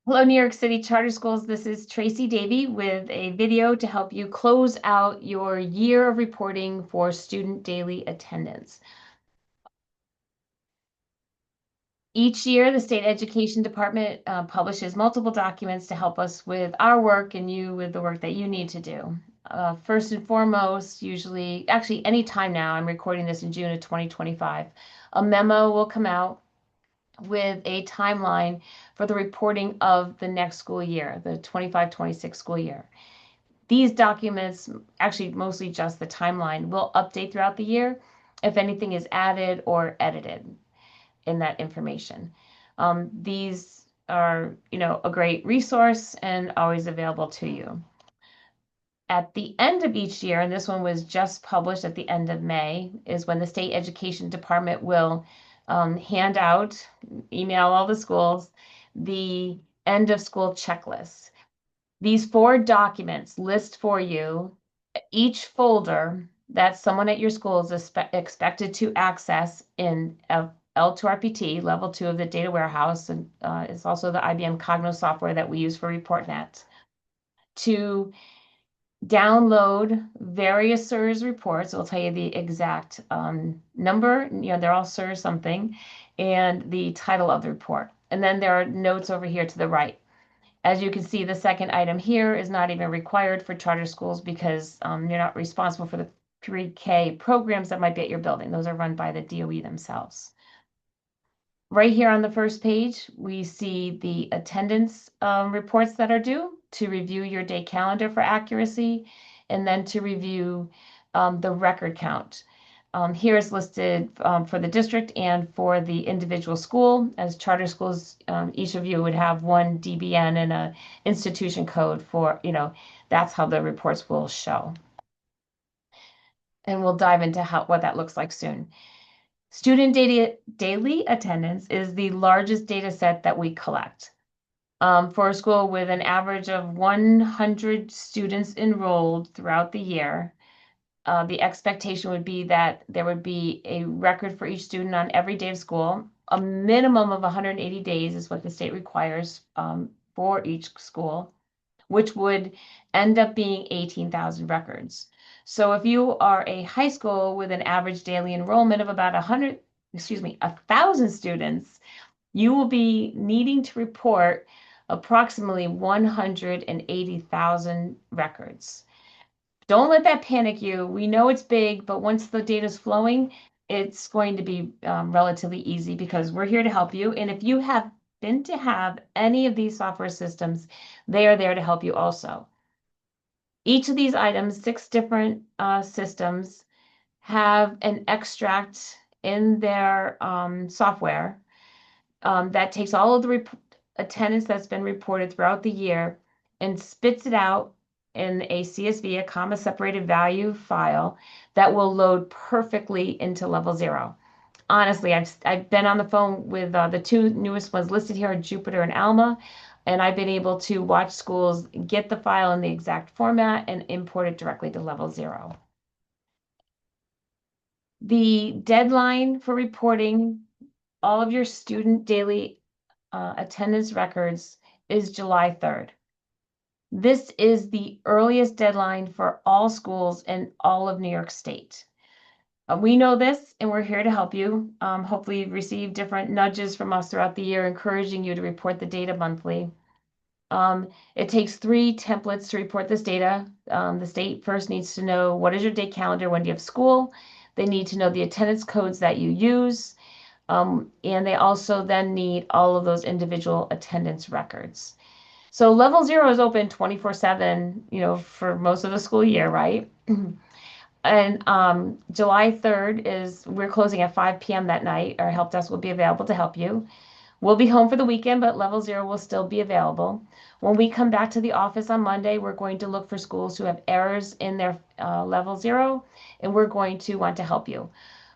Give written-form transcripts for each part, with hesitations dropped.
Hello, New York City Charter Schools. This is Tracy Davy with a video to help you close out your year of reporting for student daily attendance. Each year, the State Education Department publishes multiple documents to help us with our work and you with the work that you need to do. First and foremost, usually, actually, any time now, I'm recording this in June of 2025, a memo will come out with a timeline for the reporting of the next school year, the 25-26 school year. These documents, actually mostly just the timeline, will update throughout the year if anything is added or edited in that information. These are, a great resource and always available to you. At the end of each year, and this one was just published at the end of May, is when the State Education Department will hand out, email all the schools, the end of school checklist. These 4 documents list for you each folder that someone at your school is expected to access in L2RPT, level 2 of the data warehouse, and it's also the IBM Cognos software that we use for ReportNet, to download various SIRS reports. It'll tell you the exact number, they're all SIRS something, and the title of the report. And then there are notes over here to the right. As you can see, the second item here is not even required for charter schools because you're not responsible for the pre-K programs that might be at your building. Those are run by the DOE themselves. Right here on the first page, we see the attendance reports that are due, to review your day calendar for accuracy, and then to review the record count. Here is listed for the district and for the individual school. As charter schools, each of you would have one DBN and a institution code for, that's how the reports will show. And we'll dive into what that looks like soon. Student daily attendance is the largest data set that we collect. For a school with an average of 100 students enrolled throughout the year, the expectation would be that there would be a record for each student on every day of school. A minimum of 180 days is what the state requires for each school, which would end up being 18,000 records. So if you are a high school with an average daily enrollment of about 1,000 students, you will be needing to report approximately 180,000 records. Don't let that panic you. We know it's big, but once the data is flowing, it's going to be relatively easy because we're here to help you. And if you have been to have any of these software systems, they are there to help you also. Each of these items, 6 different systems, have an extract in their software that takes all of the attendance that's been reported throughout the year and spits it out in a CSV, a comma separated value file that will load perfectly into level 0. Honestly, I've been on the phone with the 2 newest ones listed here, Jupiter and Alma, and I've been able to watch schools get the file in the exact format and import it directly to level 0. The deadline for reporting all of your student daily attendance records is July 3rd. This is the earliest deadline for all schools in all of New York State. We know this, and we're here to help you. Hopefully, you've received different nudges from us throughout the year, encouraging you to report the data monthly. It takes 3 templates to report this data. The state first needs to know what is your day calendar, when do you have school. They need to know the attendance codes that you use. And they also then need all of those individual attendance records. So level 0 is open 24/7, for most of the school year, right? And July 3rd we're closing at 5 p.m. that night. Our help desk will be available to help you. We'll be home for the weekend, but level 0 will still be available. When we come back to the office on Monday, we're going to look for schools who have errors in their level 0, and we're going to want to help you.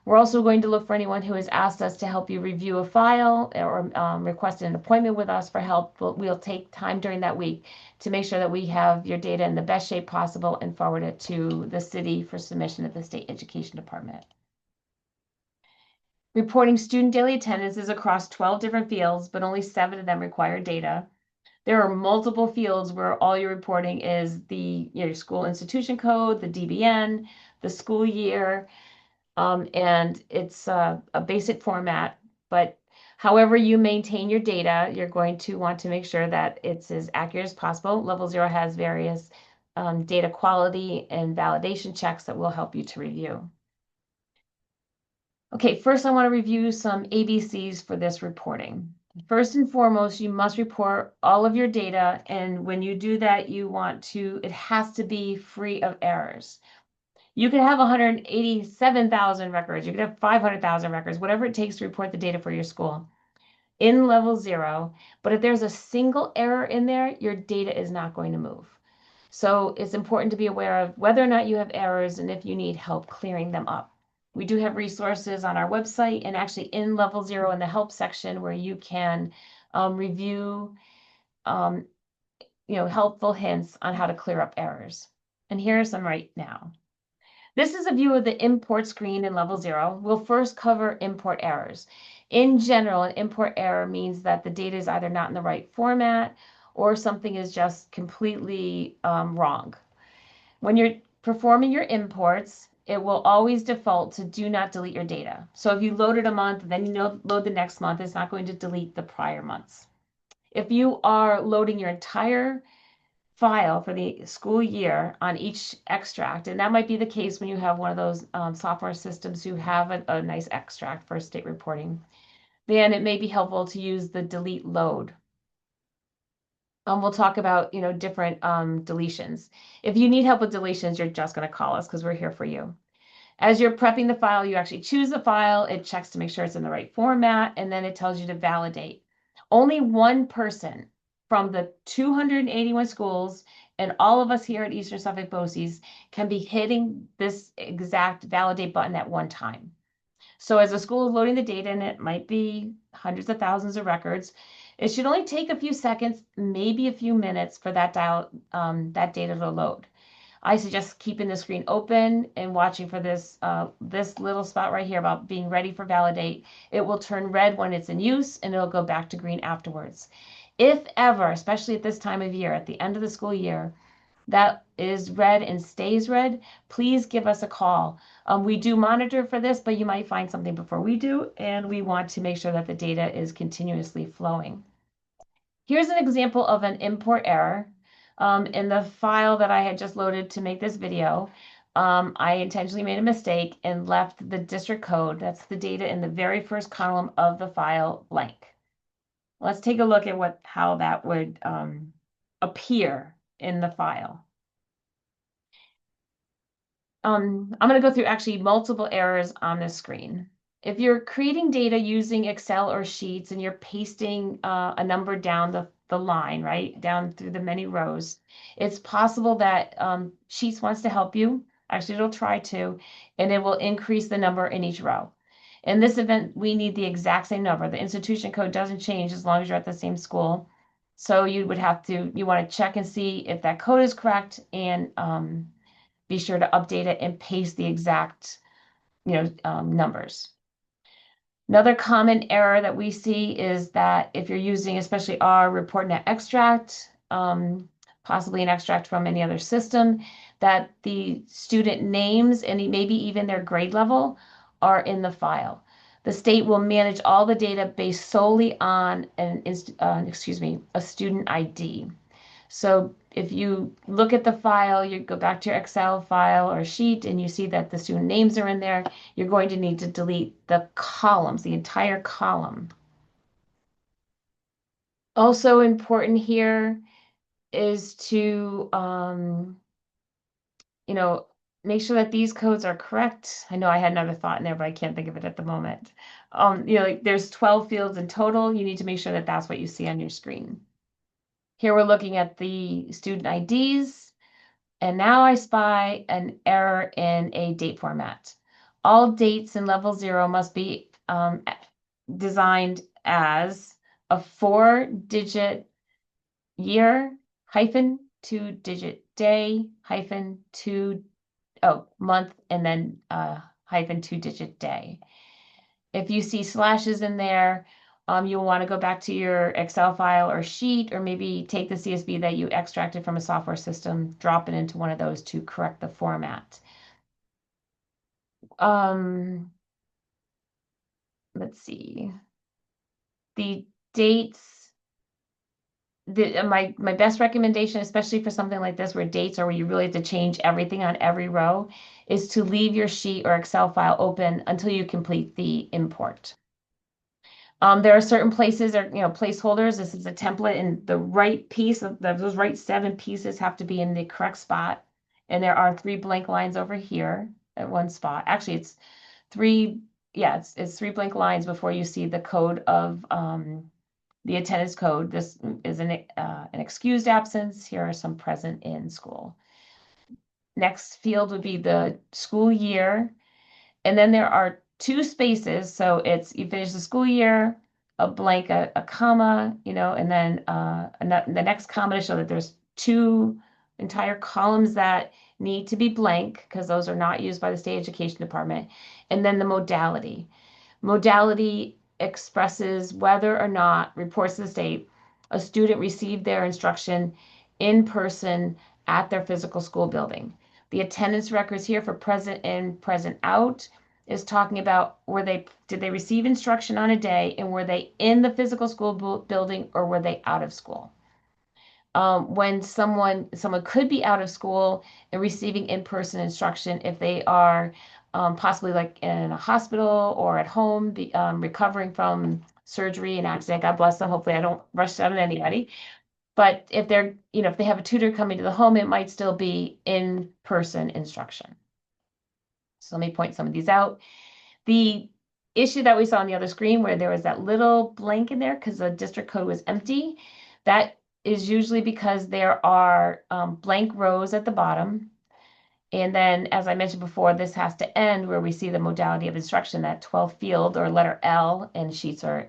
We're also going to look for anyone who has asked us to help you review a file or requested an appointment with us for help. We'll take time during that week to make sure that we have your data in the best shape possible and forward it to the city for submission to the State Education Department. Reporting student daily attendance is across 12 different fields, but only 7 of them require data. There are multiple fields where all you're reporting is the your school institution code, the DBN, the school year, and it's a basic format. But however you maintain your data, you're going to want to make sure that it's as accurate as possible. Level 0 has various data quality and validation checks that will help you to review. Okay, first I want to review some ABCs for this reporting. First and foremost, you must report all of your data, and when you do that, it has to be free of errors. You could have 187,000 records, you could have 500,000 records, whatever it takes to report the data for your school in level 0. But if there's a single error in there, your data is not going to move. So it's important to be aware of whether or not you have errors and if you need help clearing them up. We do have resources on our website and actually in level 0 in the help section where you can review um, helpful hints on how to clear up errors. And here are some right now. This is a view of the import screen in level 0. We'll first cover import errors. In general, an import error means that the data is either not in the right format or something is just completely wrong. When you're performing your imports, it will always default to do not delete your data. So if you loaded a month, then you load the next month, it's not going to delete the prior months. If you are loading your entire file for the school year on each extract, and that might be the case when you have one of those software systems who have a nice extract for state reporting, then it may be helpful to use the delete load. We'll talk about different deletions. If you need help with deletions, you're just going to call us because we're here for you. As you're prepping the file, you actually choose the file, it checks to make sure it's in the right format, and then it tells you to validate. Only one person from the 281 schools and all of us here at Eastern Suffolk BOCES can be hitting this exact validate button at one time. So as a school is loading the data, and it might be hundreds of thousands of records, it should only take a few seconds, maybe a few minutes for that data to load. I suggest keeping the screen open and watching for this little spot right here about being ready for validate. It will turn red when it's in use and it'll go back to green afterwards. If ever, especially at this time of year, at the end of the school year, that is red and stays red, please give us a call. We do monitor for this, but you might find something before we do, and we want to make sure that the data is continuously flowing. Here's an example of an import error. In the file that I had just loaded to make this video, I intentionally made a mistake and left the district code, that's the data in the very first column of the file, blank. Let's take a look at how that would appear in the file. I'm going to go through actually multiple errors on this screen. If you're creating data using Excel or Sheets and you're pasting a number down the line, right, down through the many rows, it's possible that Sheets wants to help you. Actually, it'll try to, and it will increase the number in each row. In this event, we need the exact same number. The institution code doesn't change as long as you're at the same school. So you want to check and see if that code is correct and be sure to update it and paste the exact numbers. Another common error that we see is that if you're using especially our ReportNet extract, possibly an extract from any other system, that the student names and maybe even their grade level are in the file. The state will manage all the data based solely on a student ID. So if you look at the file, you go back to your Excel file or sheet and you see that the student names are in there, you're going to need to delete the columns, the entire column. Also important here is to, make sure that these codes are correct. I know I had another thought in there, but I can't think of it at the moment. There's 12 fields in total. You need to make sure that that's what you see on your screen. Here we're looking at the student IDs, and now I spy an error in a date format. All dates in level 0 must be designed as a 4-digit year hyphen 2-digit day hyphen month and then hyphen 2-digit day. If you see slashes in there, You'll want to go back to your Excel file or sheet, or maybe take the CSV that you extracted from a software system, drop it into one of those to correct the format. Um, let's see. The dates, my best recommendation, especially for something like this where dates are where you really have to change everything on every row, is to leave your sheet or Excel file open until you complete the import. There are certain places or placeholders. This is a template, and the right piece of those right 7 pieces have to be in the correct spot. And there are 3 blank lines over here at one spot. Actually, it's 3. Yeah, it's 3 blank lines before you see the code of the attendance code. This is an excused absence. Here are some present in school. Next field would be the school year. And then there are 2 spaces. So it's you finish the school year, a blank, a comma, and then the next comma to show that there's 2 entire columns that need to be blank because those are not used by the state education department. And then the modality. Modality expresses whether or not, reports to the state, a student received their instruction in person at their physical school building. The attendance records here for present in, present out is talking about did they receive instruction on a day, and were they in the physical school building or were they out of school? When someone could be out of school and receiving in-person instruction if they are possibly like in a hospital or at home recovering from surgery and accident. God bless them. Hopefully I don't rush that on anybody. But if they're, if they have a tutor coming to the home, it might still be in-person instruction. So let me point some of these out. The issue that we saw on the other screen where there was that little blank in there because the district code was empty, that is usually because there are blank rows at the bottom. And then, as I mentioned before, this has to end where we see the modality of instruction, that 12th field or letter L in Sheets or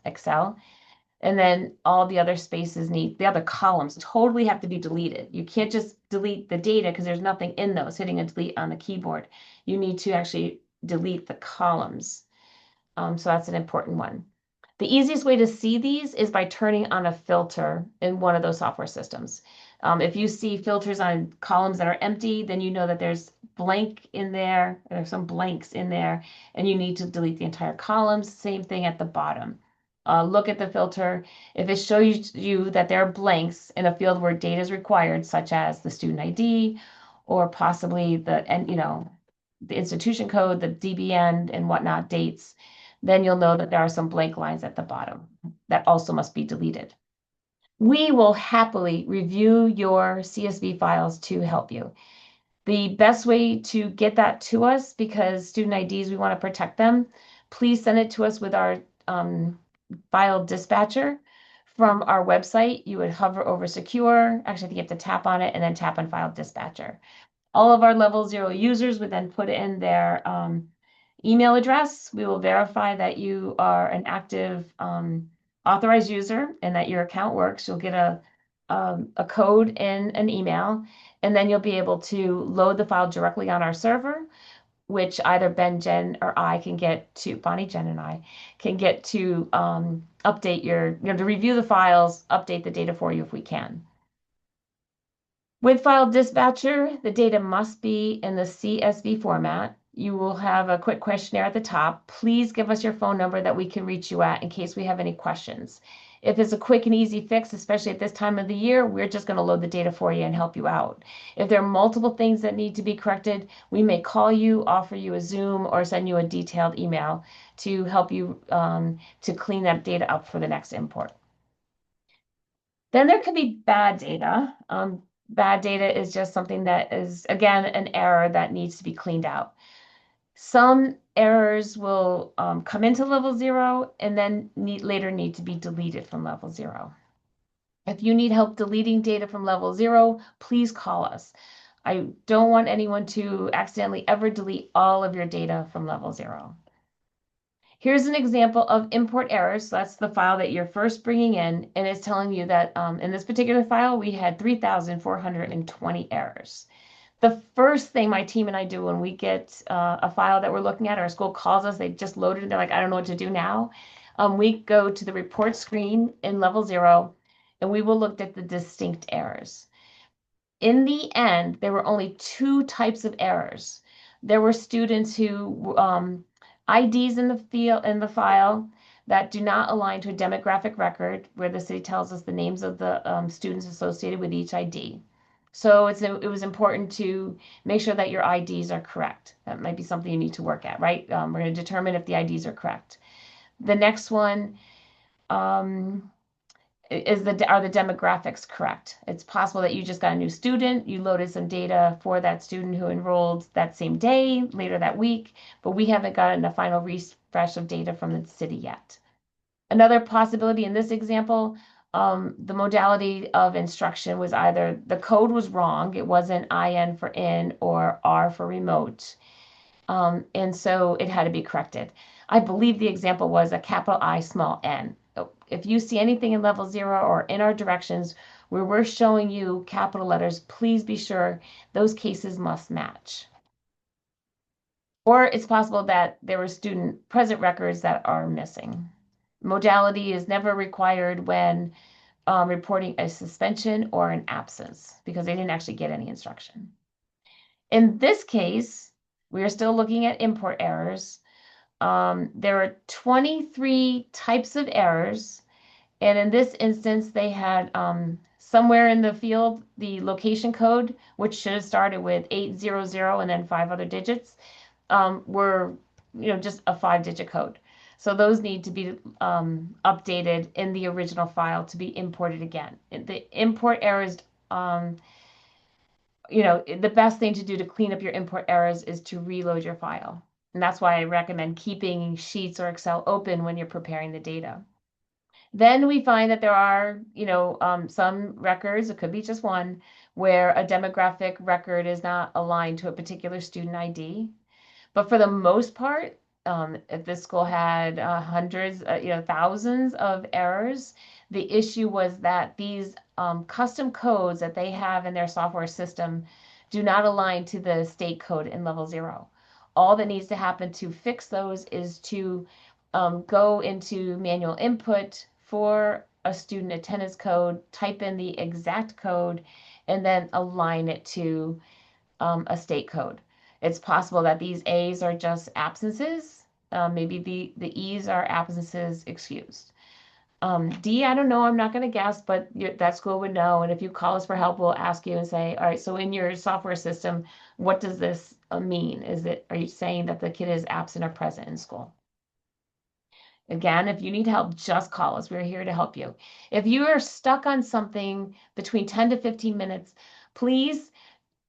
Excel. And then all the other spaces the other columns totally have to be deleted. You can't just delete the data because there's nothing in those, hitting a delete on the keyboard. You need to actually delete the columns. So that's an important one. The easiest way to see these is by turning on a filter in one of those software systems. If you see filters on columns that are empty, then you know that there's blank in there, there's some blanks in there, and you need to delete the entire columns. Same thing at the bottom. Look at the filter. If it shows you that there are blanks in a field where data is required, such as the student ID or possibly the institution code, the DBN and whatnot dates, then you'll know that there are some blank lines at the bottom that also must be deleted. We will happily review your CSV files to help you. The best way to get that to us, because student IDs, we want to protect them, please send it to us with our file dispatcher from our website. You would hover over secure. Actually, I think you have to tap on it and then tap on file dispatcher. All of our level 0 users would then put in their email address. We will verify that you are an active authorized user and that your account works. You'll get a code in an email, and then you'll be able to load the file directly on our server, which either Ben, Jen, or I can get to, Bonnie, Jen, and I can get to update to review the files, update the data for you if we can. With File Dispatcher, the data must be in the CSV format. You will have a quick questionnaire at the top. Please give us your phone number that we can reach you at in case we have any questions. If it's a quick and easy fix, especially at this time of the year, we're just going to load the data for you and help you out. If there are multiple things that need to be corrected, we may call you, offer you a Zoom, or send you a detailed email to help you to clean that data up for the next import. Then there could be bad data. Bad data is just something that is, again, an error that needs to be cleaned out. Some errors will come into level 0 and then later need to be deleted from level 0. If you need help deleting data from level 0, please call us. I don't want anyone to accidentally ever delete all of your data from level 0. Here's an example of import errors. So that's the file that you're first bringing in, and it's telling you that in this particular file, we had 3,420 errors. The first thing my team and I do when we get a file that we're looking at, or a school calls us, they just loaded it, they're like, I don't know what to do now. we go to the report screen in level 0, and we will look at the distinct errors. In the end, there were only 2 types of errors. There were students who IDs in the file that do not align to a demographic record, where the city tells us the names of the students associated with each ID. So it was important to make sure that your IDs are correct. That might be something you need to work at, right? We're going to determine if the IDs are correct. The next one um, are the demographics correct? It's possible that you just got a new student, you loaded some data for that student who enrolled that same day, later that week, but we haven't gotten a final refresh of data from the city yet. Another possibility in this example, the modality of instruction was either the code was wrong, it wasn't IN for in or R for remote, and so it had to be corrected. I believe the example was a capital I, small n. If you see anything in level 0 or in our directions where we're showing you capital letters, please be sure those cases must match. Or it's possible that there were student present records that are missing. Modality is never required when reporting a suspension or an absence because they didn't actually get any instruction. In this case, we are still looking at import errors. There are 23 types of errors, and in this instance, they had somewhere in the field the location code, which should have started with 800 and then 5 other digits, were just a 5-digit code. So those need to be updated in the original file to be imported again. The import errors, the best thing to do to clean up your import errors is to reload your file. And that's why I recommend keeping Sheets or Excel open when you're preparing the data. Then we find that there are, some records, it could be just one, where a demographic record is not aligned to a particular student ID. But for the most part, if this school had hundreds, thousands of errors, the issue was that these custom codes that they have in their software system do not align to the state code in level 0. All that needs to happen to fix those is to go into manual input for a student attendance code, type in the exact code, and then align it to a state code. It's possible that these A's are just absences. Maybe the E's are absences excused. D, I don't know. I'm not going to guess, but that school would know. And if you call us for help, we'll ask you and say, all right, so in your software system, what does this mean? Are you saying that the kid is absent or present in school? Again, if you need help, just call us. We're here to help you. If you are stuck on something between 10 to 15 minutes, please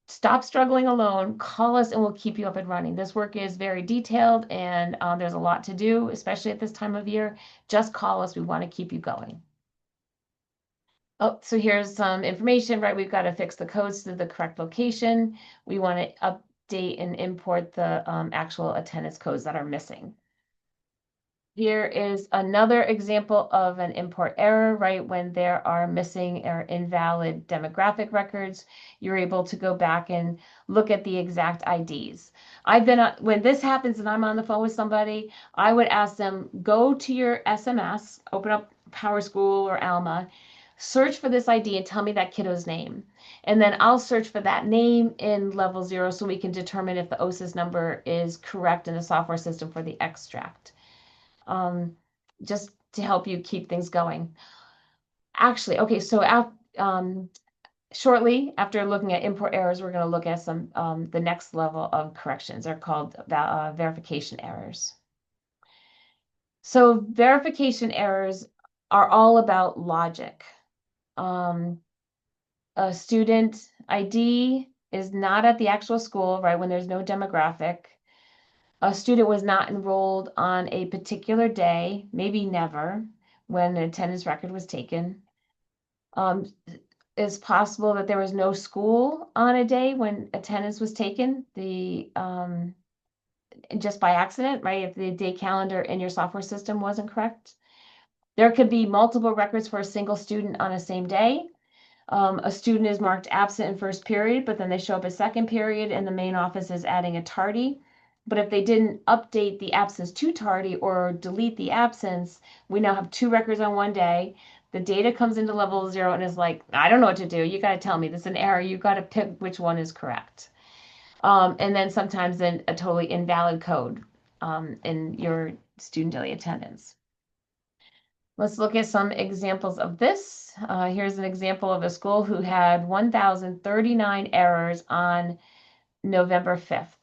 stop struggling alone, call us, and we'll keep you up and running. This work is very detailed, and there's a lot to do, especially at this time of year. Just call us. We want to keep you going. Oh, so here's some information, right? We've got to fix the codes to the correct location. We want to update and import the actual attendance codes that are missing. Here is another example of an import error, right? When there are missing or invalid demographic records, you're able to go back and look at the exact IDs. When this happens and I'm on the phone with somebody, I would ask them, go to your SMS, open up PowerSchool or Alma, search for this ID and tell me that kiddo's name. And then I'll search for that name in level 0 so we can determine if the OSIS number is correct in the software system for the extract. Just to help you keep things going. Actually, okay, so shortly after looking at import errors, we're going to look at some the next level of corrections. They're called verification errors. So verification errors are all about logic. A student ID is not at the actual school, right, when there's no demographic. A student was not enrolled on a particular day, maybe never, when an attendance record was taken. It's possible that there was no school on a day when attendance was taken, just by accident, right? If the day calendar in your software system wasn't correct. There could be multiple records for a single student on a same day. A student is marked absent in first period, but then they show up at second period and the main office is adding a tardy. But if they didn't update the absence too tardy or delete the absence, we now have two records on one day. The data comes into level 0 and is like, I don't know what to do. You got to tell me. This is an error. You got to pick which one is correct. And then sometimes then a totally invalid code in your student daily attendance. Let's look at some examples of this. Here's an example of a school who had 1,039 errors on November 5th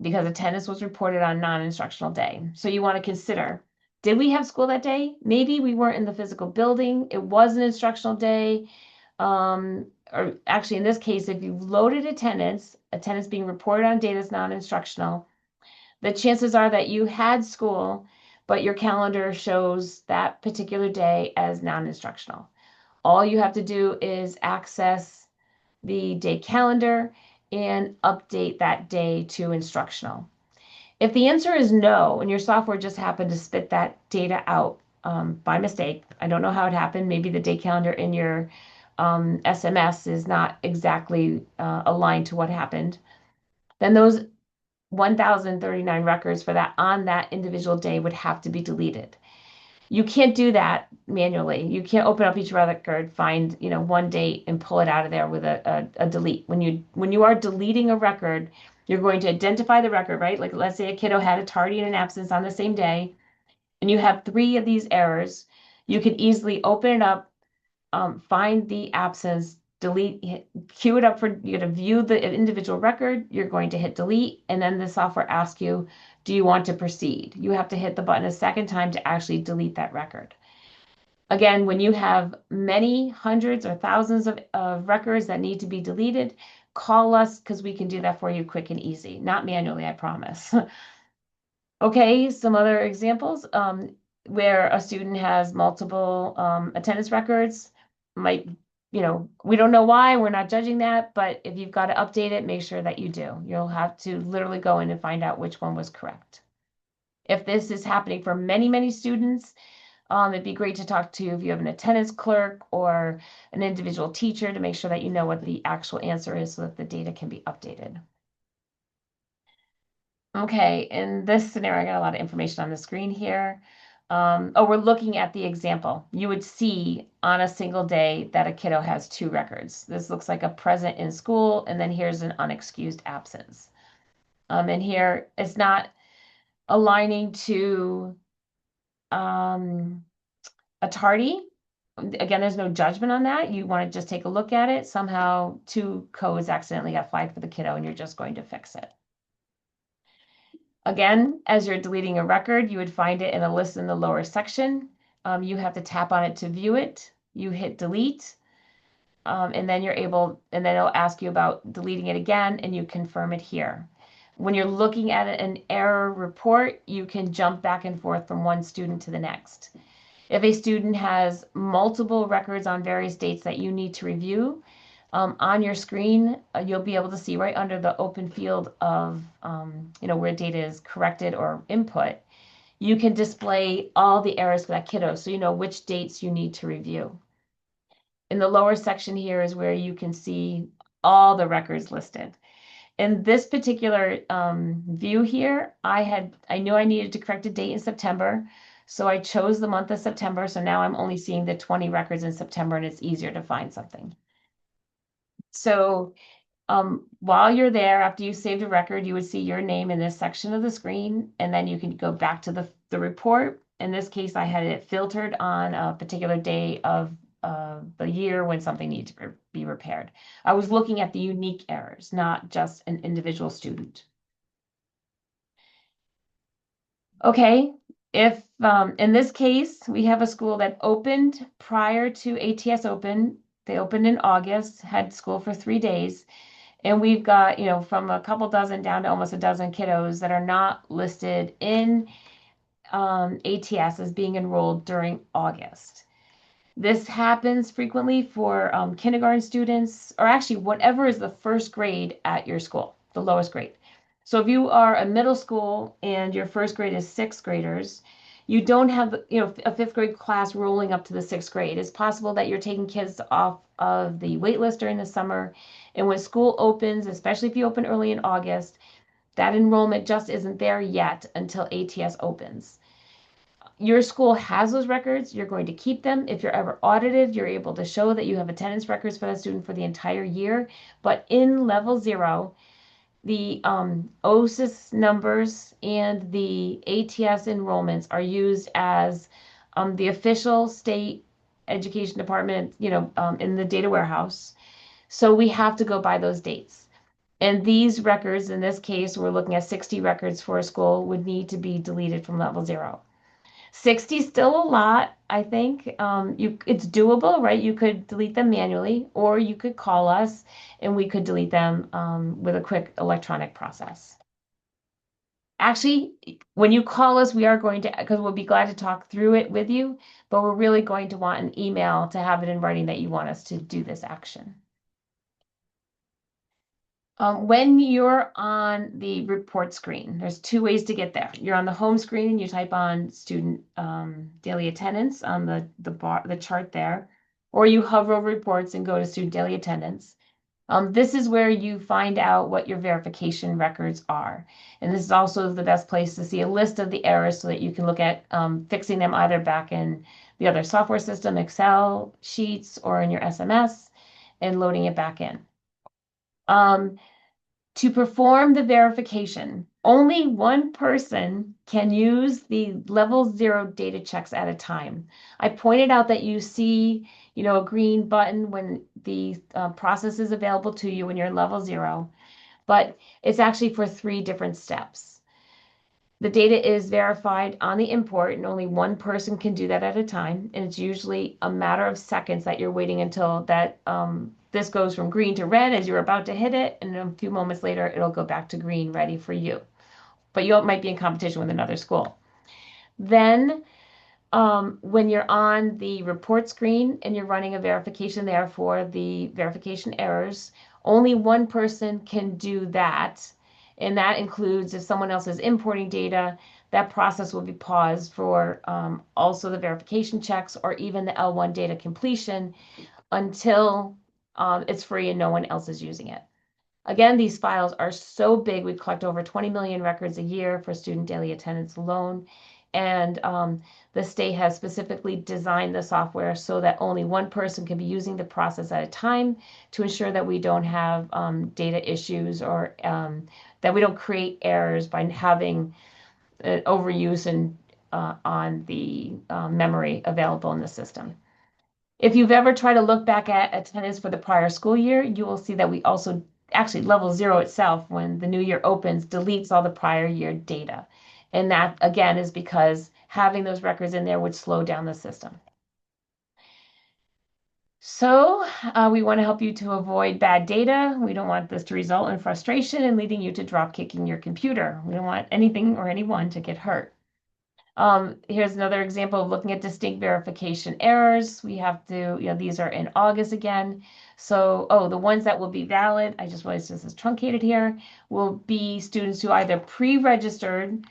because attendance was reported on non-instructional day. So you want to consider, did we have school that day? Maybe we weren't in the physical building. It was an instructional day. Or actually in this case, if you've loaded attendance being reported on data is non-instructional, the chances are that you had school, but your calendar shows that particular day as non-instructional. All you have to do is access the day calendar and update that day to instructional. If the answer is no, and your software just happened to spit that data out by mistake, I don't know how it happened. Maybe the day calendar in your SMS is not exactly aligned to what happened. Then those 1,039 records for that on that individual day would have to be deleted. You can't do that manually. You can't open up each record, find one date, and pull it out of there with a delete. When you are deleting a record, you're going to identify the record, right? Like let's say a kiddo had a tardy and an absence on the same day, and you have 3 of these errors. You can easily open it up, find the absence, delete, queue it up for you to view the individual record. You're going to hit delete, and then the software asks you, do you want to proceed? You have to hit the button a second time to actually delete that record. Again, when you have many hundreds or thousands of records that need to be deleted, call us because we can do that for you quick and easy. Not manually, I promise. Okay, some other examples where a student has multiple attendance records. Might, we don't know why, we're not judging that, but if you've got to update it, make sure that you do. You'll have to literally go in and find out which one was correct. If this is happening for many, many students, it'd be great to talk to if you have an attendance clerk or an individual teacher to make sure that you know what the actual answer is so that the data can be updated. Okay, in this scenario, I got a lot of information on the screen here. We're looking at the example. You would see on a single day that a kiddo has 2 records. This looks like a present in school, and then here's an unexcused absence. And here it's not aligning to a tardy. Again, there's no judgment on that. You want to just take a look at it. Somehow 2 codes accidentally got flagged for the kiddo, and you're just going to fix it. Again, as you're deleting a record, you would find it in a list in the lower section. You have to tap on it to view it. You hit delete, and then and then it'll ask you about deleting it again, and you confirm it here. When you're looking at an error report, you can jump back and forth from one student to the next. If a student has multiple records on various dates that you need to review, on your screen, you'll be able to see right under the open field of where data is corrected or input, you can display all the errors for that kiddo so you know which dates you need to review. In the lower section here is where you can see all the records listed. In this particular view here, I knew I needed to correct a date in September, so I chose the month of September. So now I'm only seeing the 20 records in September, and it's easier to find something. So while you're there, after you saved a record, you would see your name in this section of the screen, and then you can go back to the report. In this case, I had it filtered on a particular day of the year when something needs to be repaired. I was looking at the unique errors, not just an individual student. Okay, if in this case, we have a school that opened prior to ATS open. They opened in August, had school for 3 days. And we've got, from a couple dozen down to almost a dozen kiddos that are not listed in ATS as being enrolled during August. This happens frequently for kindergarten students, or actually whatever is the first grade at your school, the lowest grade. So if you are a middle school and your first grade is 6th graders, you don't have a 5th grade class rolling up to the 6th grade. It's possible that you're taking kids off of the wait list during the summer. And when school opens, especially if you open early in August, That enrollment just isn't there yet until ATS opens. Your school has those records. You're going to keep them. If you're ever audited, you're able to show that you have attendance records for that student for the entire year. But in level zero, the OSIS numbers and the ATS enrollments are used as the official state education department, in the data warehouse. So we have to go by those dates. And these records, in this case, we're looking at 60 records for a school, would need to be deleted from level zero. 60 is still a lot, I think. It's doable, right? You could delete them manually, or you could call us and we could delete them with a quick electronic process. Actually, when you call us, we are going to, because we'll be glad to talk through it with you, but we're really going to want an email to have it in writing that you want us to do this action. When you're on the report screen, there's two ways to get there. You're on the home screen, you type on student daily attendance on the chart there, or you hover over reports and go to student daily attendance. This is where you find out what your verification records are. And this is also the best place to see a list of the errors so that you can look at fixing them either back in the other software system, Excel sheets, or in your SMS, and loading it back in. To perform the verification, only one person can use the level zero data checks at a time. I pointed out that you see, a green button when the process is available to you when you're in level zero, but it's actually for 3 different steps. The data is verified on the import, and only one person can do that at a time. And it's usually a matter of seconds that you're waiting until that this goes from green to red as you're about to hit it. And a few moments later, it'll go back to green, ready for you. But you might be in competition with another school. Then when you're on the report screen and you're running a verification there for the verification errors, only one person can do that. And that includes if someone else is importing data, that process will be paused for also the verification checks or even the L1 data completion until it's free and no one else is using it. Again, these files are so big. We collect over 20 million records a year for student daily attendance alone. And the state has specifically designed the software so that only one person can be using the process at a time to ensure that we don't have data issues or that we don't create errors by having overuse and on the memory available in the system. If you've ever tried to look back at attendance for the prior school year, you will see that we also actually level zero itself, when the new year opens, deletes all the prior year data. And that, again, is because having those records in there would slow down the system. So we want to help you to avoid bad data. We don't want this to result in frustration and leading you to drop kicking your computer. We don't want anything or anyone to get hurt. Here's another example of looking at distinct verification errors. We have to, these are in August again. So, the ones that will be valid, I just realized this is truncated here, will be students who either pre-registered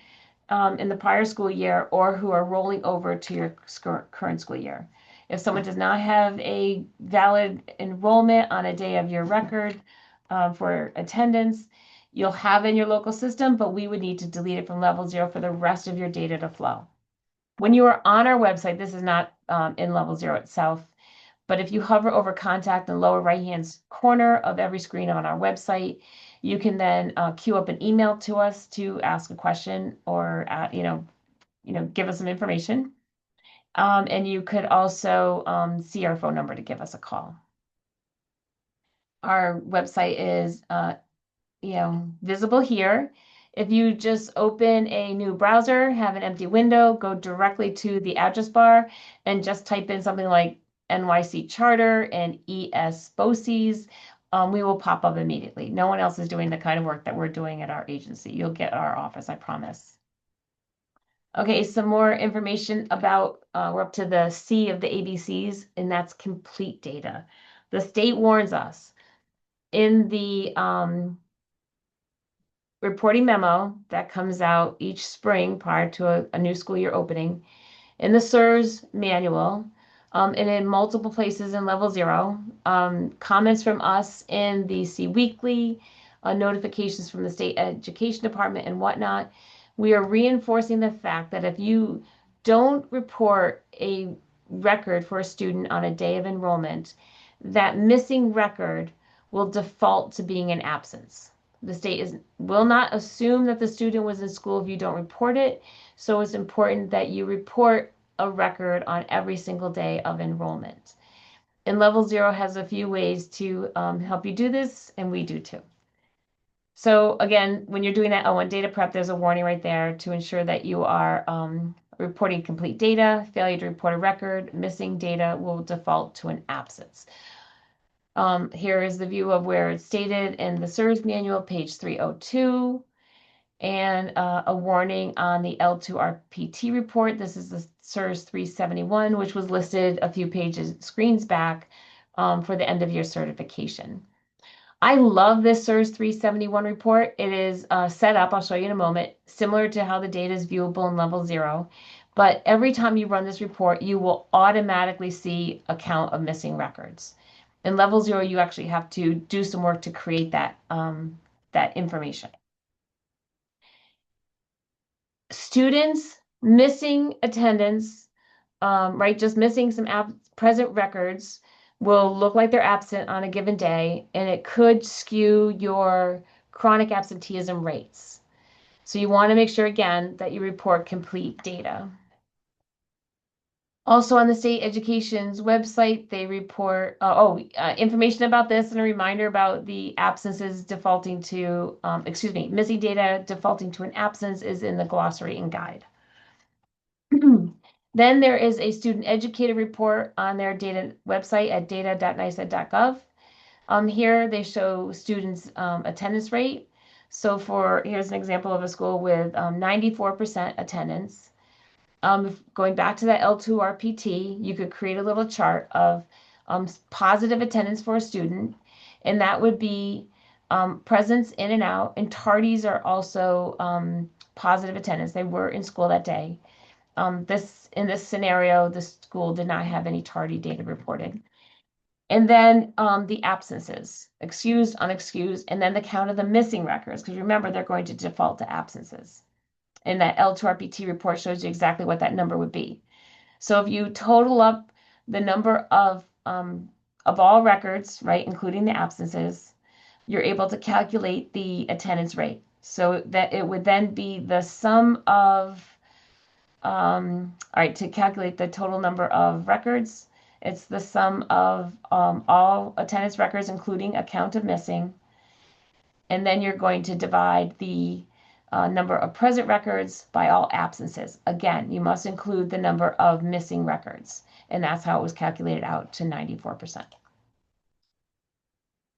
in the prior school year or who are rolling over to your current school year. If someone does not have a valid enrollment on a day of your record for attendance, you'll have in your local system, but we would need to delete it from level zero for the rest of your data to flow. When you are on our website, this is not in level zero itself, but if you hover over contact in the lower right-hand corner of every screen on our website, you can then queue up an email to us to ask a question or, give us some information. And you could also see our phone number to give us a call. Our website is visible here. If you just open a new browser, have an empty window, go directly to the address bar and just type in something like NYC Charter and ES BOCES, we will pop up immediately. No one else is doing the kind of work that we're doing at our agency. You'll get our office, I promise. Okay, some more information about, we're up to the C of the ABCs, and that's complete data. The state warns us in the reporting memo that comes out each spring prior to a new school year opening, in the SIRS manual, and in multiple places in level zero, comments from us in the C Weekly, notifications from the state education department and whatnot. We are reinforcing the fact that if you don't report a record for a student on a day of enrollment, that missing record will default to being an absence. The state will not assume that the student was in school if you don't report it. So it's important that you report a record on every single day of enrollment. And Level Zero has a few ways to help you do this, and we do too. So again, when you're doing that on data prep, there's a warning right there to ensure that you are reporting complete data. Failure to report a record, missing data will default to an absence. Here is the view of where it's stated in the SERS manual, page 302, and a warning on the L2RPT report. This is the SERS 371, which was listed a few screens back for the end of year certification. I love this SERS 371 report. It is set up, I'll show you in a moment, similar to how the data is viewable in Level 0. But every time you run this report, you will automatically see a count of missing records. In Level 0, you actually have to do some work to create that, that information. Students missing attendance, right, just missing some present records will look like they're absent on a given day, and it could skew your chronic absenteeism rates. So you want to make sure, again, that you report complete data. Also on the state education's website, they report information about this and a reminder about the absences defaulting to, missing data defaulting to an absence is in the glossary and guide. Then there is a student educator report on their data website at data.nice.gov. Here they show students' attendance rate. So here's an example of a school with 94% attendance. Going back to that L2RPT, you could create a little chart of positive attendance for a student, and that would be presence in and out, and tardies are also positive attendance. They were in school that day. In this scenario, the school did not have any tardy data reported. And then the absences, excused, unexcused, and then the count of the missing records, because remember, they're going to default to absences. And that L2RPT report shows you exactly what that number would be. So if you total up the number of all records, right, including the absences, you're able to calculate the attendance rate. So that it would then be the sum of all right, to calculate the total number of records, it's the sum of all attendance records, including a count of missing. And then you're going to divide the number of present records by all absences. Again, you must include the number of missing records. And that's how it was calculated out to 94%.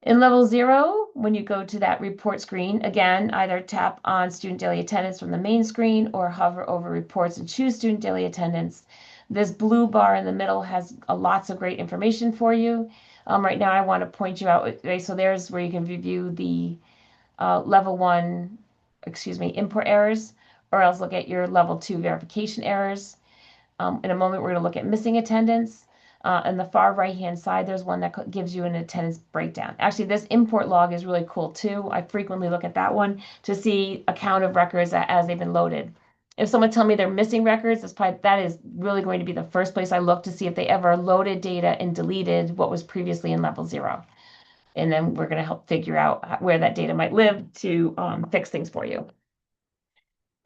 In Level 0, when you go to that report screen, again, either tap on student daily attendance from the main screen or hover over reports and choose student daily attendance. This blue bar in the middle has lots of great information for you. Right now, I want to point you out. So there's where you can review the Level 1, import errors, or else look at your Level 2 verification errors. In a moment, we're going to look at missing attendance. On the far right-hand side, there's one that gives you an attendance breakdown. Actually, this import log is really cool too. I frequently look at that one to see a count of records as they've been loaded. If someone tells me they're missing records, that is really going to be the first place I look to see if they ever loaded data and deleted what was previously in Level 0. And then we're going to help figure out where that data might live to fix things for you.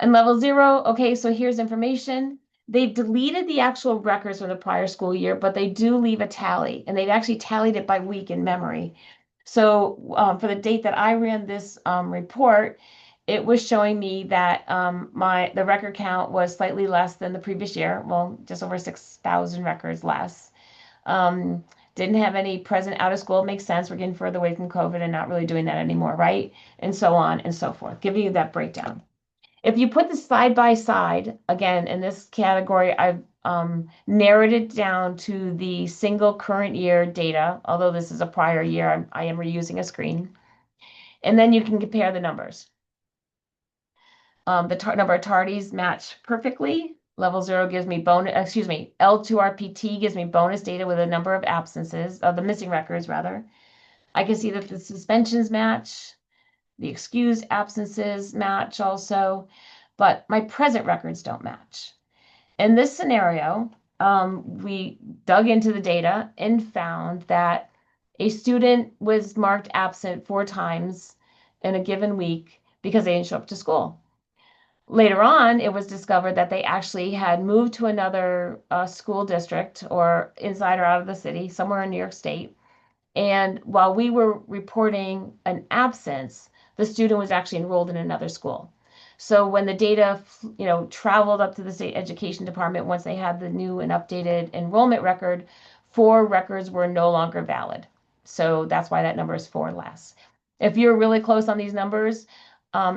And Level 0, okay, so here's information. They've deleted the actual records from the prior school year, but they do leave a tally, and they've actually tallied it by week in memory. So for the date that I ran this report, it was showing me that the record count was slightly less than the previous year. Well, just over 6,000 records less. Didn't have any present out of school. It makes sense. We're getting further away from COVID and not really doing that anymore, right? And so on and so forth, giving you that breakdown. If you put the side by side, again, in this category, I've narrowed it down to the single current year data, although this is a prior year, I am reusing a screen. And then you can compare the numbers. The number of tardies match perfectly. Level 0 gives me L2RPT gives me bonus data with a number of absences, the missing records rather. I can see that the suspensions match. The excused absences match also, but my present records don't match. In this scenario, we dug into the data and found that a student was marked absent 4 times in a given week because they didn't show up to school. Later on, it was discovered that they actually had moved to another school district or inside or out of the city, somewhere in New York State. And while we were reporting an absence, the student was actually enrolled in another school. So when the data, traveled up to the state education department, once they had the new and updated enrollment record, 4 records were no longer valid. So that's why that number is 4 less. If you're really close on these numbers,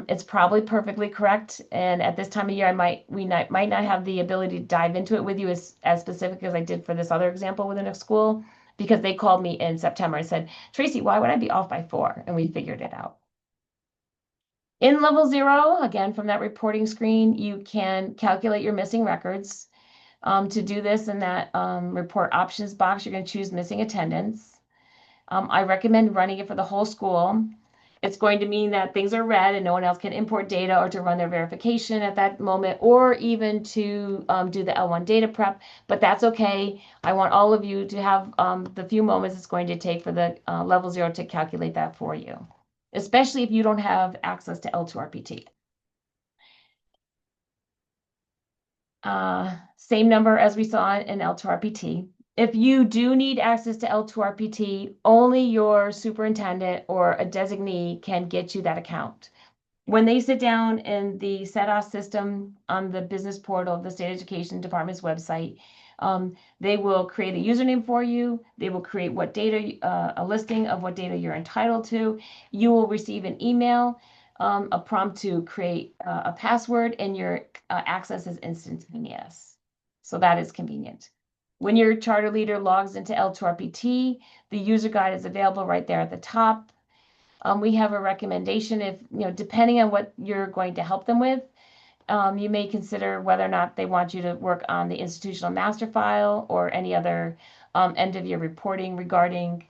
it's probably perfectly correct. And at this time of year, might not have the ability to dive into it with you as specific as I did for this other example within a school, because they called me in September and said, Tracy, why would I be off by 4? And we figured it out. In level 0, again, from that reporting screen, you can calculate your missing records. To do this, in that report options box, you're going to choose missing attendance. I recommend running it for the whole school. It's going to mean that things are red and no one else can import data or to run their verification at that moment, or even to do the L1 data prep, but that's okay. I want all of you to have the few moments it's going to take for the level 0 to calculate that for you, especially if you don't have access to L2RPT. Same number as we saw in L2RPT. If you do need access to L2RPT, only your superintendent or a designee can get you that account. When they sit down in the SEDA system on the business portal of the State Education Department's website, they will create a username for you. They will create what data, a listing of what data you're entitled to. You will receive an email, a prompt to create a password, and your access is instantaneous. So that is convenient. When your charter leader logs into L2RPT, the user guide is available right there at the top. We have a recommendation if, depending on what you're going to help them with, you may consider whether or not they want you to work on the institutional master file or any other end of year reporting regarding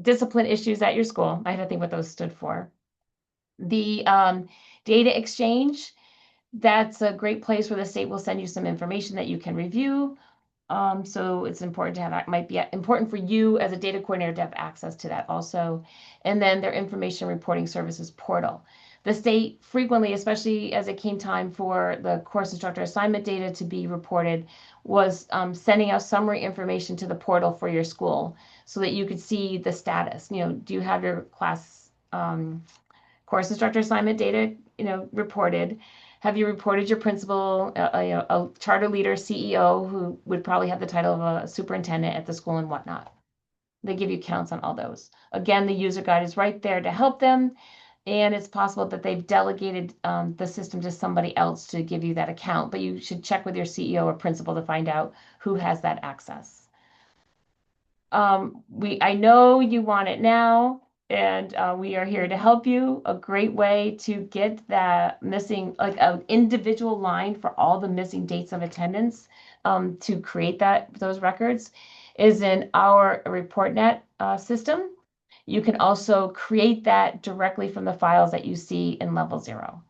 discipline issues at your school. I had to think what those stood for. The data exchange, that's a great place where the state will send you some information that you can review. So it's important to have, it might be important for you as a data coordinator to have access to that also. And then their information reporting services portal. The state frequently, especially as it came time for the course instructor assignment data to be reported, was sending out summary information to the portal for your school so that you could see the status. Do you have your class course instructor assignment data, reported? Have you reported your principal, a charter leader, CEO, who would probably have the title of a superintendent at the school and whatnot? They give you counts on all those. Again, the user guide is right there to help them. And it's possible that they've delegated the system to somebody else to give you that account, but you should check with your CEO or principal to find out who has that access. I know you want it now, and we are here to help you. A great way to get that missing, like an individual line for all the missing dates of attendance, to create those records, is in our ReportNet system. You can also create that directly from the files that you see in level 0.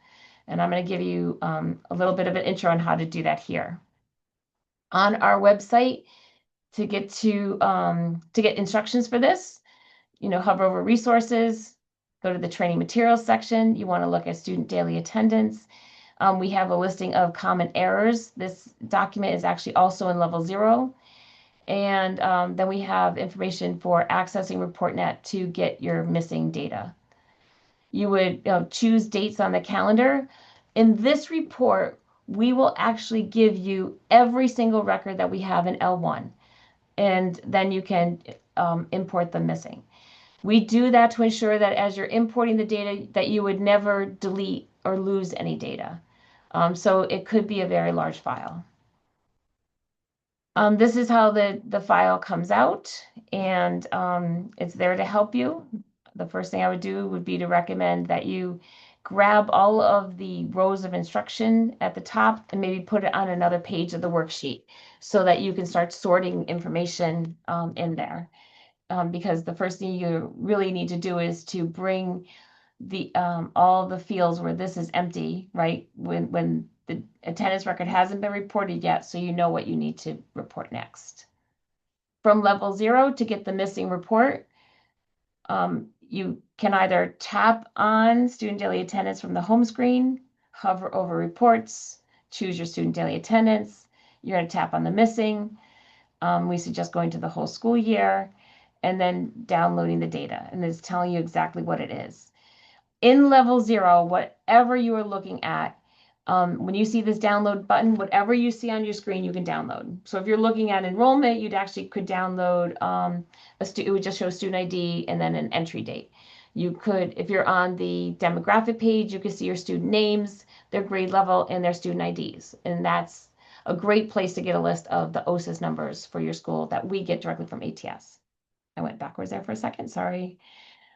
And I'm going to give you a little bit of an intro on how to do that here. On our website, to get instructions for this, hover over resources, go to the training materials section. You want to look at student daily attendance. We have a listing of common errors. This document is actually also in level 0. And then we have information for accessing ReportNet to get your missing data. You would choose dates on the calendar. In this report, we will actually give you every single record that we have in L1. And then you can import the missing. We do that to ensure that as you're importing the data, that you would never delete or lose any data. So it could be a very large file. This is how the file comes out, and it's there to help you. The first thing I would do would be to recommend that you grab all of the rows of instruction at the top and maybe put it on another page of the worksheet so that you can start sorting information in there. because the first thing you really need to do is to bring the all the fields where this is empty, right? When the attendance record hasn't been reported yet, so you know what you need to report next. From level 0 to get the missing report, you can either tap on student daily attendance from the home screen, hover over reports, choose your student daily attendance. You're going to tap on the missing. We suggest going to the whole school year and then downloading the data, and it's telling you exactly what it is. In level 0, whatever you are looking at, when you see this download button, whatever you see on your screen, you can download. So if you're looking at enrollment, you'd actually could download it would just show student ID and then an entry date. You could, if you're on the demographic page, you can see your student names, their grade level, and their student IDs. And that's a great place to get a list of the OSIS numbers for your school that we get directly from ATS. I went backwards there for a second, sorry.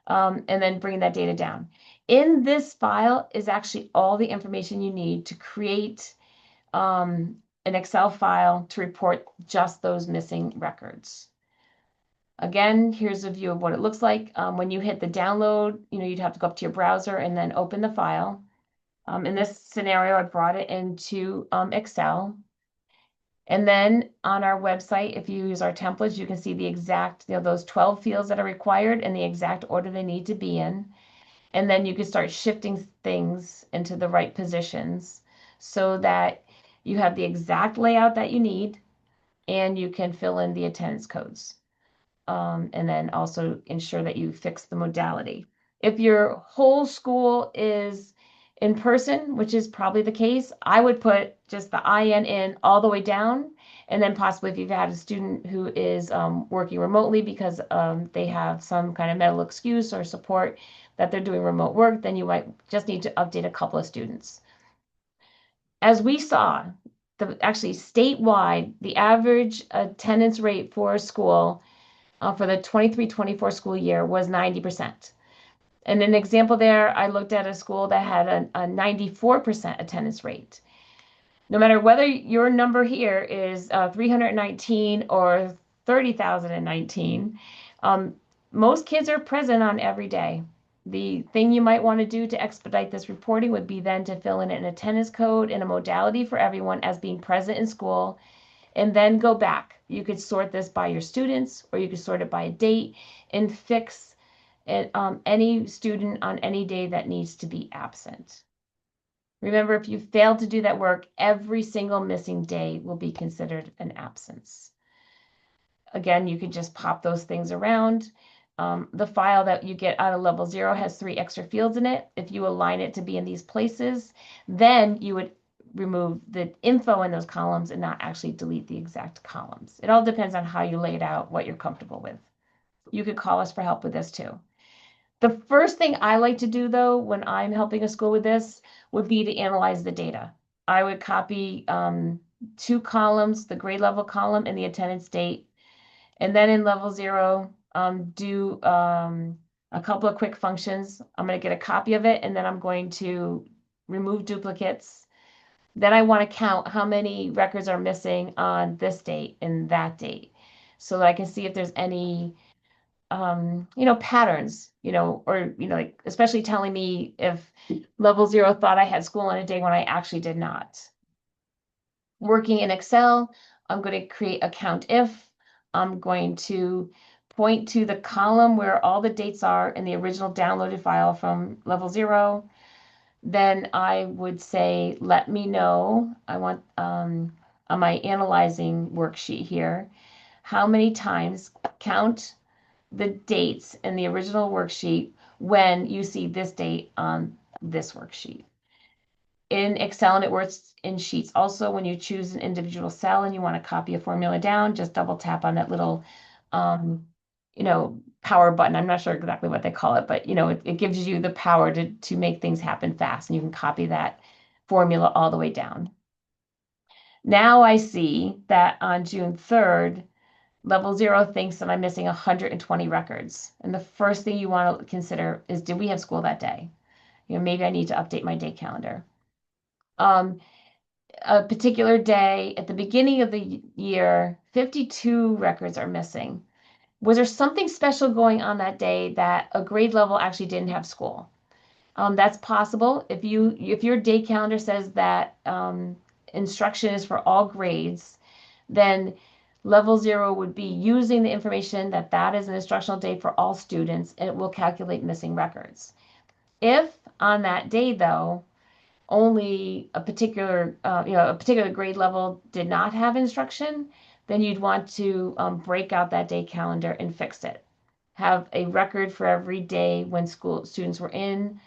And then bring that data down. In this file is actually all the information you need to create an Excel file to report just those missing records. Again, here's a view of what it looks like. When you hit the download, you'd have to go up to your browser and then open the file. In this scenario, I brought it into Excel. And then on our website, if you use our templates, you can see the exact, those 12 fields that are required and the exact order they need to be in. And then you can start shifting things into the right positions so that you have the exact layout that you need and you can fill in the attendance codes. And then also ensure that you fix the modality. If your whole school is in person, which is probably the case, I would put just the IN in all the way down. And then possibly if you've had a student who is working remotely because they have some kind of medical excuse or support that they're doing remote work, then you might just need to update a couple of students. As we saw, actually statewide, the average attendance rate for a school for the 23-24 school year was 90%. And an example there, I looked at a school that had a 94% attendance rate. No matter whether your number here is 319 or 30,019, most kids are present on every day. The thing you might want to do to expedite this reporting would be then to fill in an attendance code and a modality for everyone as being present in school, and then go back. You could sort this by your students, or you could sort it by a date and fix it, any student on any day that needs to be absent. Remember, if you fail to do that work, every single missing day will be considered an absence. Again, you could just pop those things around. The file that you get out of level 0 has 3 extra fields in it. If you align it to be in these places, then you would remove the info in those columns and not actually delete the exact columns. It all depends on how you lay it out, what you're comfortable with. You could call us for help with this too. The first thing I like to do, though, when I'm helping a school with this, would be to analyze the data. I would copy 2 columns, the grade level column and the attendance date. And then in level 0, do a couple of quick functions. I'm going to get a copy of it, and then I'm going to remove duplicates. Then I want to count how many records are missing on this date and that date so that I can see if there's any patterns, or, like especially telling me if level 0 thought I had school on a day when I actually did not. Working in Excel, I'm going to create a count if. I'm going to point to the column where all the dates are in the original downloaded file from level 0. Then I would say, let me know, I want on my analyzing worksheet here, how many times, count the dates in the original worksheet when you see this date on this worksheet. In Excel, and it works in Sheets also, when you choose an individual cell and you want to copy a formula down, just double tap on that little, power button. I'm not sure exactly what they call it, but, it gives you the power to make things happen fast, and you can copy that formula all the way down. Now I see that on June 3rd, level 0 thinks that I'm missing 120 records. And the first thing you want to consider is, did we have school that day? Maybe I need to update my day calendar. A particular day at the beginning of the year, 52 records are missing. Was there something special going on that day that a grade level actually didn't have school? That's possible. If your day calendar says that instruction is for all grades, then level 0 would be using the information that that is an instructional day for all students, and it will calculate missing records. If on that day, though, only a particular grade level did not have instruction, then you'd want to break out that day calendar and fix it. Have a record for every day when school students were in,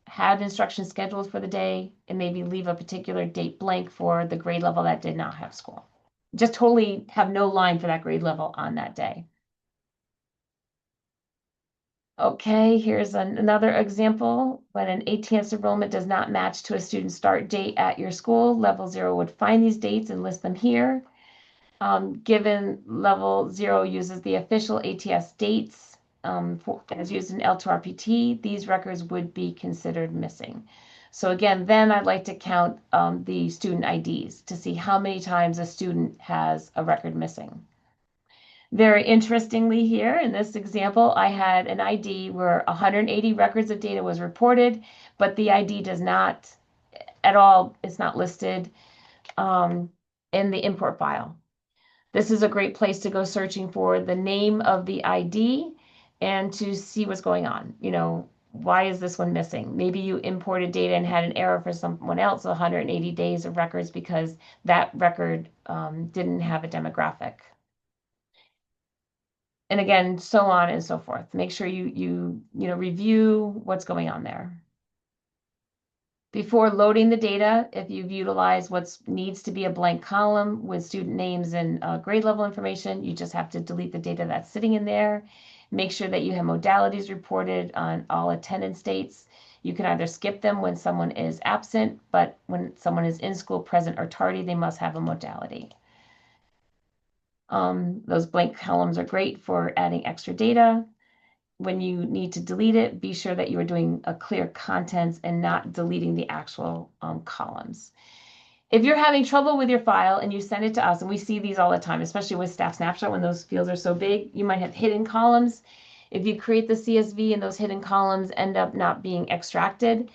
have instruction scheduled for the day, and maybe leave a particular date blank for the grade level that did not have school. Just totally have no line for that grade level on that day. Okay, here's another example. When an ATS enrollment does not match to a student start date at your school, level 0 would find these dates and list them here. Given level 0 uses the official ATS dates as used in L2RPT, these records would be considered missing. So again, then I'd like to count the student IDs to see how many times a student has a record missing. Very interestingly here, in this example, I had an ID where 180 records of data was reported, but the ID does not at all, it's not listed in the import file. This is a great place to go searching for the name of the ID and to see what's going on. Why is this one missing? Maybe you imported data and had an error for someone else, 180 days of records, because that record didn't have a demographic. And again, so on and so forth. Make sure you review what's going on there. Before loading the data, if you've utilized what needs to be a blank column with student names and grade level information, you just have to delete the data that's sitting in there. Make sure that you have modalities reported on all attendance dates. You can either skip them when someone is absent, but when someone is in school, present, or tardy, they must have a modality. Those blank columns are great for adding extra data. When you need to delete it, be sure that you are doing a clear contents and not deleting the actual columns. If you're having trouble with your file and you send it to us, and we see these all the time, especially with Staff Snapshot when those fields are so big, you might have hidden columns. If you create the CSV and those hidden columns end up not being extracted,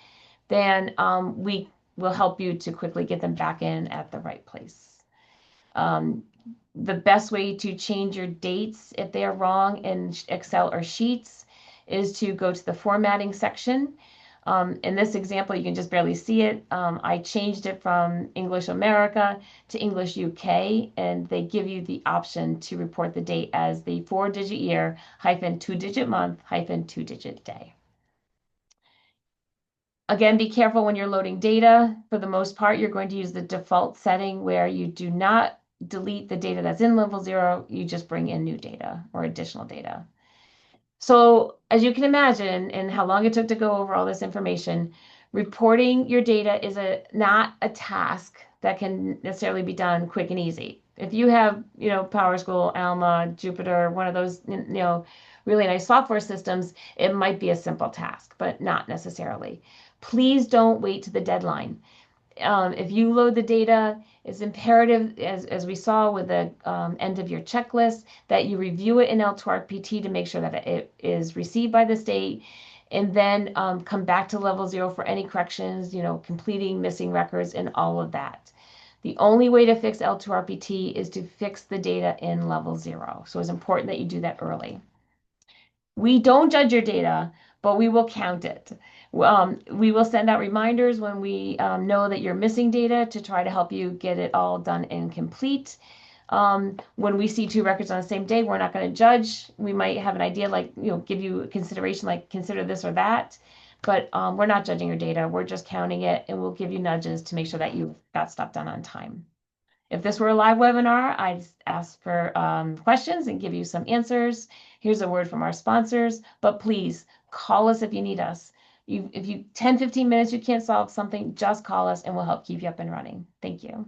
then we will help you to quickly get them back in at the right place. The best way to change your dates if they are wrong in Excel or Sheets is to go to the formatting section. In this example, you can just barely see it. I changed it from English America to English UK, and they give you the option to report the date as the 4-digit year hyphen 2-digit month hyphen 2-digit day. Again, be careful when you're loading data. For the most part, you're going to use the default setting where you do not delete the data that's in level 0, you just bring in new data or additional data. So as you can imagine, and how long it took to go over all this information, reporting your data is not a task that can necessarily be done quick and easy. If you have, PowerSchool, Alma, Jupyter, one of those, really nice software systems, it might be a simple task, but not necessarily. Please don't wait to the deadline. If you load the data, it's imperative, as we saw with the end of your checklist, that you review it in L2RPT to make sure that it is received by the state, and then come back to level 0 for any corrections, completing missing records and all of that. The only way to fix L2RPT is to fix the data in level 0. So it's important that you do that early. We don't judge your data, but we will count it. We will send out reminders when we know that you're missing data to try to help you get it all done and complete. When we see 2 records on the same day, we're not going to judge. We might have an idea like, give you consideration, like consider this or that, but we're not judging your data. We're just counting it, and we'll give you nudges to make sure that you got stuff done on time. If this were a live webinar, I'd ask for questions and give you some answers. Here's a word from our sponsors, but please call us if you need us. If you 10, 15 minutes, you can't solve something, just call us and we'll help keep you up and running. Thank you.